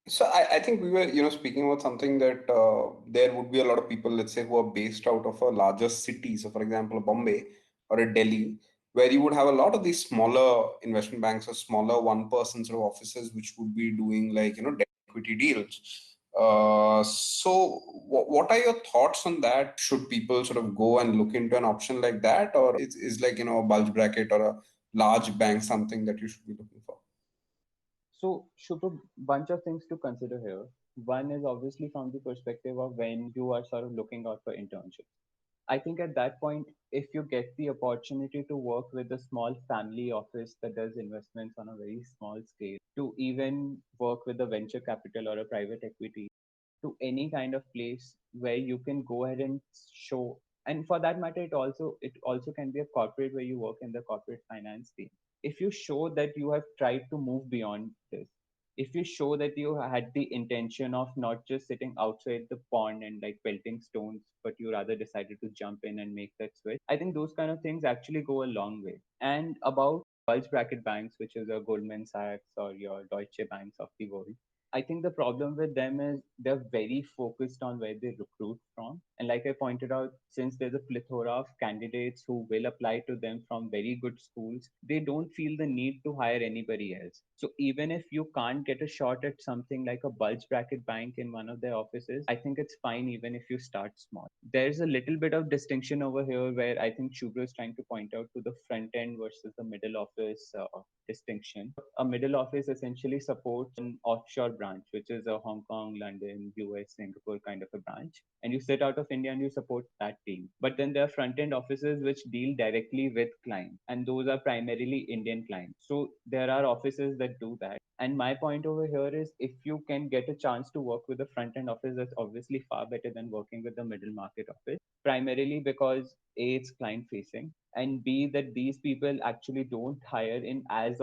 So I think we were, speaking about something that there would be a lot of people, let's say, who are based out of a larger city. So, for example, Bombay or a Delhi, where you would have a lot of these smaller investment banks or smaller one-person sort of offices, which would be doing like, debt equity deals. So, what are your thoughts on that? Should people sort of go and look into an option like that, or is like, a bulge bracket or a large bank something that you should be looking for? So, Shubha, bunch of things to consider here. One is obviously from the perspective of when you are sort of looking out for internships. I think at that point, if you get the opportunity to work with a small family office that does investments on a very small scale, to even work with a venture capital or a private equity, to any kind of place where you can go ahead and show, and for that matter, it also can be a corporate where you work in the corporate finance team. If you show that you have tried to move beyond this, if you show that you had the intention of not just sitting outside the pond and like pelting stones, but you rather decided to jump in and make that switch, I think those kind of things actually go a long way. And about bulge bracket banks, which is a Goldman Sachs or your Deutsche Banks of the world, I think the problem with them is they're very focused on where they recruit from. And like I pointed out, since there's a plethora of candidates who will apply to them from very good schools, they don't feel the need to hire anybody else. So even if you can't get a shot at something like a bulge bracket bank in one of their offices, I think it's fine even if you start small. There's a little bit of distinction over here where I think Shubhra is trying to point out to the front end versus the middle office distinction. A middle office essentially supports an offshore branch, which is a Hong Kong, London, US, Singapore kind of a branch. And you sit out of India and you support that team. But then there are front end offices which deal directly with clients, and those are primarily Indian clients. So there are offices that do that. And my point over here is if you can get a chance to work with the front end office, that's obviously far better than working with the middle market office, primarily because A, it's client facing, and B, that these people actually don't hire in as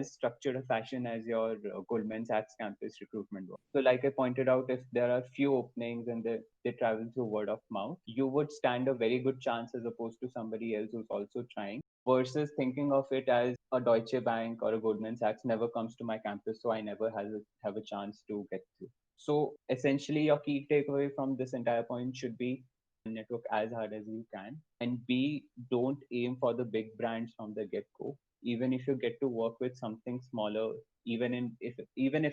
structured a fashion as your Goldman Sachs campus recruitment work. So like I pointed out, if there are few openings and they travel through word of mouth, you would stand a very good chance as opposed to somebody else who's also trying, versus thinking of it as a Deutsche Bank or a Goldman Sachs never comes to my campus, so I never have a chance to get through. So essentially, your key takeaway from this entire point should be network as hard as you can, and B, don't aim for the big brands from the get go. Even if you get to work with something smaller, even if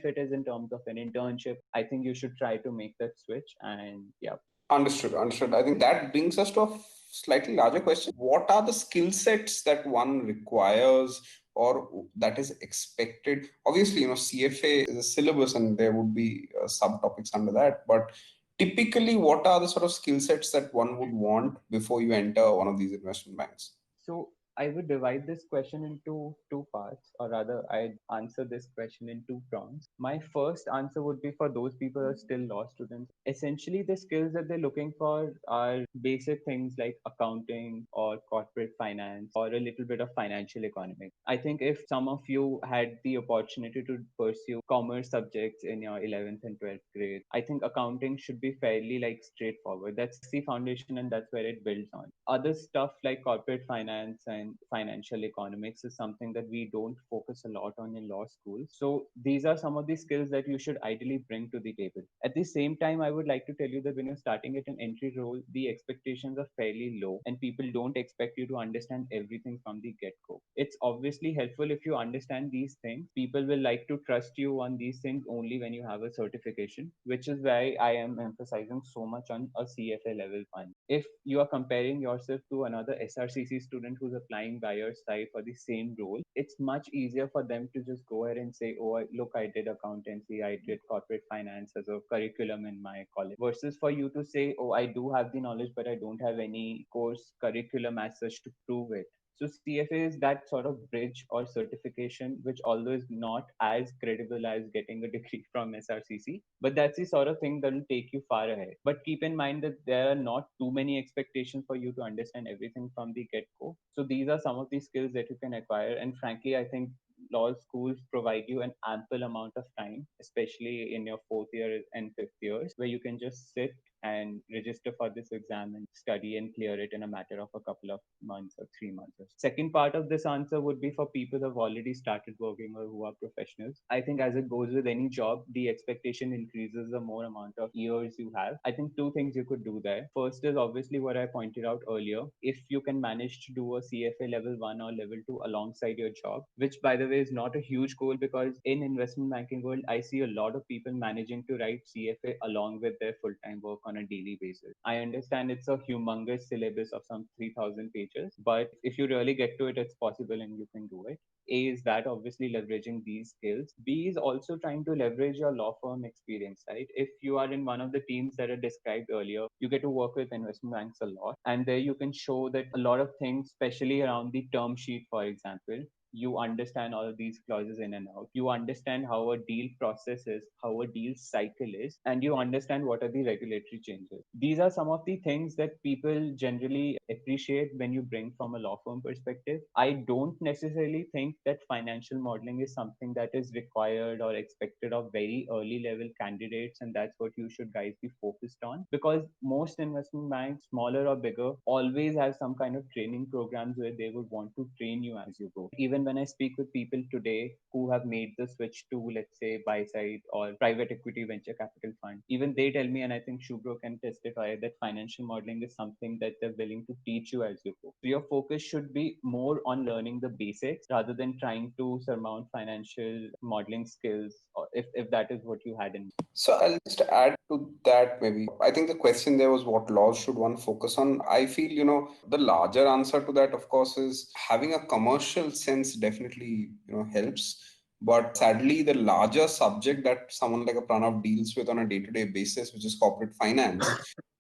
it is in terms of an internship, I think you should try to make that switch. And yeah. Understood, understood. I think that brings us to a slightly larger question. What are the skill sets that one requires or that is expected? Obviously, CFA is a syllabus and there would be subtopics under that. But typically, what are the sort of skill sets that one would want before you enter one of these investment banks? So I would divide this question into two parts, or rather, I'd answer this question in two prongs. My first answer would be for those people who are still law students. Essentially, the skills that they're looking for are basic things like accounting or corporate finance or a little bit of financial economics. I think if some of you had the opportunity to pursue commerce subjects in your 11th and 12th grade, I think accounting should be fairly like straightforward. That's the foundation and that's where it builds on. Other stuff like corporate finance and financial economics is something that we don't focus a lot on in law school. So these are some of the skills that you should ideally bring to the table. At the same time, I would like to tell you that when you're starting at an entry role, the expectations are fairly low and people don't expect you to understand everything from the get go. It's obviously helpful if you understand these things. People will like to trust you on these things only when you have a certification, which is why I am emphasizing so much on a CFA level one. If you are comparing yourself to another SRCC student who's applying by your side for the same role, it's much easier for them to just go ahead and say, oh, look, I did accountancy, I did corporate finance as a curriculum in my college, versus for you to say, oh, I do have the knowledge, but I don't have any course curriculum as such to prove it. So CFA is that sort of bridge or certification, which although is not as credible as getting a degree from SRCC, but that's the sort of thing that will take you far ahead. But keep in mind that there are not too many expectations for you to understand everything from the get-go. So these are some of the skills that you can acquire. And frankly, I think law schools provide you an ample amount of time, especially in your fourth year and fifth years, where you can just sit and register for this exam and study and clear it in a matter of a couple of months or 3 months. Second part of this answer would be for people who have already started working or who are professionals. I think as it goes with any job, the expectation increases the more amount of years you have. I think two things you could do there. First is obviously what I pointed out earlier. If you can manage to do a CFA level 1 or level 2 alongside your job, which by the way is not a huge goal, because in investment banking world, I see a lot of people managing to write CFA along with their full-time work on a daily basis. I understand it's a humongous syllabus of some 3,000 pages, but if you really get to it, it's possible and you can do it. A is that obviously leveraging these skills. B is also trying to leverage your law firm experience, right? If you are in one of the teams that are described earlier, you get to work with investment banks a lot. And there you can show that a lot of things, especially around the term sheet, for example, you understand all of these clauses in and out. You understand how a deal process is, how a deal cycle is, and you understand what are the regulatory changes. These are some of the things that people generally appreciate when you bring from a law firm perspective. I don't necessarily think that financial modeling is something that is required or expected of very early level candidates, and that's what you should guys be focused on, because most investment banks, smaller or bigger, always have some kind of training programs where they would want to train you as you go. Even when I speak with people today who have made the switch to, let's say, buy side or private equity venture capital fund, even they tell me, and I think Shubro can testify, that financial modeling is something that they're willing to teach you as you go. So your focus should be more on learning the basics rather than trying to surmount financial modeling skills, or if that is what you had in. So I'll just add to that maybe. I think the question there was what laws should one focus on. I feel, the larger answer to that, of course, is having a commercial sense definitely, helps. But sadly, the larger subject that someone like a Pranav deals with on a day-to-day basis, which is corporate finance,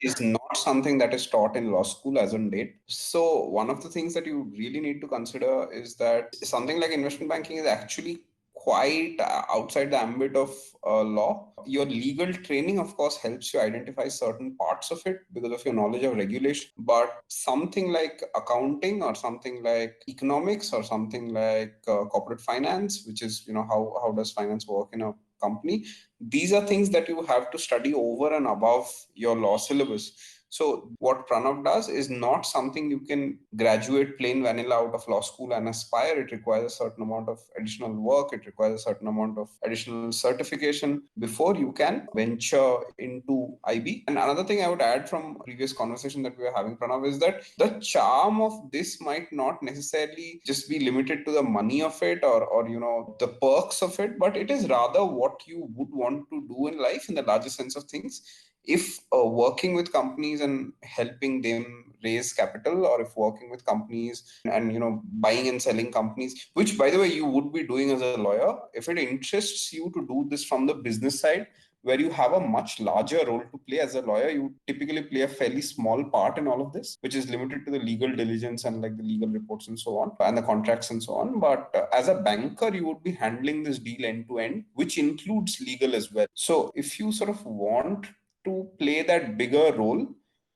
is not something that is taught in law school as on date. So one of the things that you really need to consider is that something like investment banking is actually quite outside the ambit of law. Your legal training, of course, helps you identify certain parts of it because of your knowledge of regulation. But something like accounting or something like economics or something like corporate finance, which is, how does finance work in a company? These are things that you have to study over and above your law syllabus. So what Pranav does is not something you can graduate plain vanilla out of law school and aspire. It requires a certain amount of additional work. It requires a certain amount of additional certification before you can venture into IB. And another thing I would add from previous conversation that we were having, Pranav, is that the charm of this might not necessarily just be limited to the money of it or the perks of it, but it is rather what you would want to do in life in the larger sense of things. If working with companies and helping them raise capital, or if working with companies and buying and selling companies, which by the way you would be doing as a lawyer, if it interests you to do this from the business side, where you have a much larger role to play as a lawyer, you typically play a fairly small part in all of this, which is limited to the legal diligence and like the legal reports and so on, and the contracts and so on. But as a banker, you would be handling this deal end to end, which includes legal as well. So if you sort of want to play that bigger role,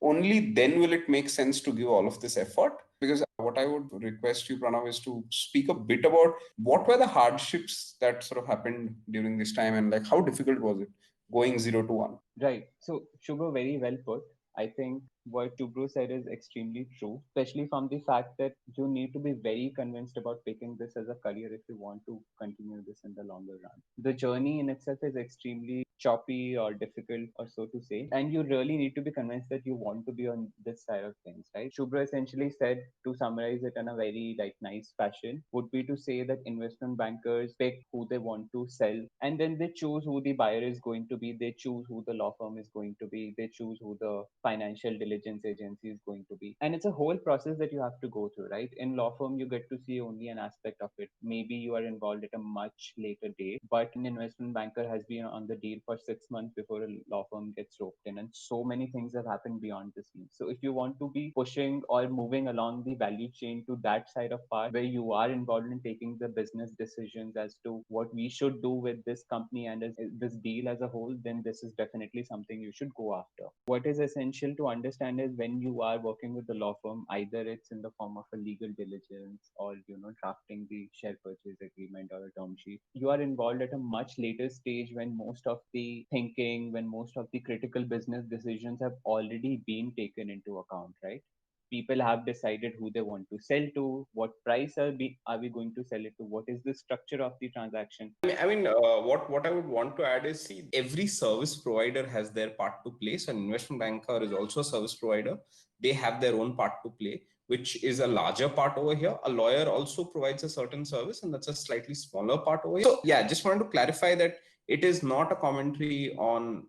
only then will it make sense to give all of this effort. Because what I would request you, Pranav, is to speak a bit about what were the hardships that sort of happened during this time, and like how difficult was it going 0 to 1? Right. So, Shubhro, very well put. I think what Shubhro said is extremely true, especially from the fact that you need to be very convinced about picking this as a career if you want to continue this in the longer run. The journey in itself is extremely choppy or difficult, or so to say, and you really need to be convinced that you want to be on this side of things, right? Shubhra essentially said, to summarize it in a very nice fashion, would be to say that investment bankers pick who they want to sell, and then they choose who the buyer is going to be, they choose who the law firm is going to be, they choose who the financial diligence agency is going to be. And it's a whole process that you have to go through, right? In law firm, you get to see only an aspect of it. Maybe you are involved at a much later date, but an investment banker has been on the deal for 6 months before a law firm gets roped in. And so many things have happened beyond the scenes. So if you want to be pushing or moving along the value chain to that side of part where you are involved in taking the business decisions as to what we should do with this company and as this deal as a whole, then this is definitely something you should go after. What is essential to understand understand is when you are working with the law firm, either it's in the form of a legal diligence or drafting the share purchase agreement or a term sheet, you are involved at a much later stage when most of the thinking, when most of the critical business decisions have already been taken into account, right? People have decided who they want to sell to, what price are we going to sell it to, what is the structure of the transaction. What I would want to add is, see, every service provider has their part to play. So an investment banker is also a service provider. They have their own part to play, which is a larger part over here. A lawyer also provides a certain service, and that's a slightly smaller part over here. So yeah, just wanted to clarify that it is not a commentary on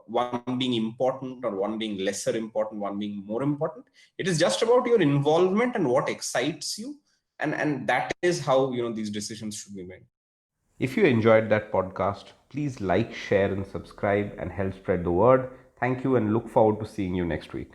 one being important or one being lesser important, one being more important. It is just about your involvement and what excites you, and that is how these decisions should be made. If you enjoyed that podcast, please like, share, and subscribe and help spread the word. Thank you and look forward to seeing you next week.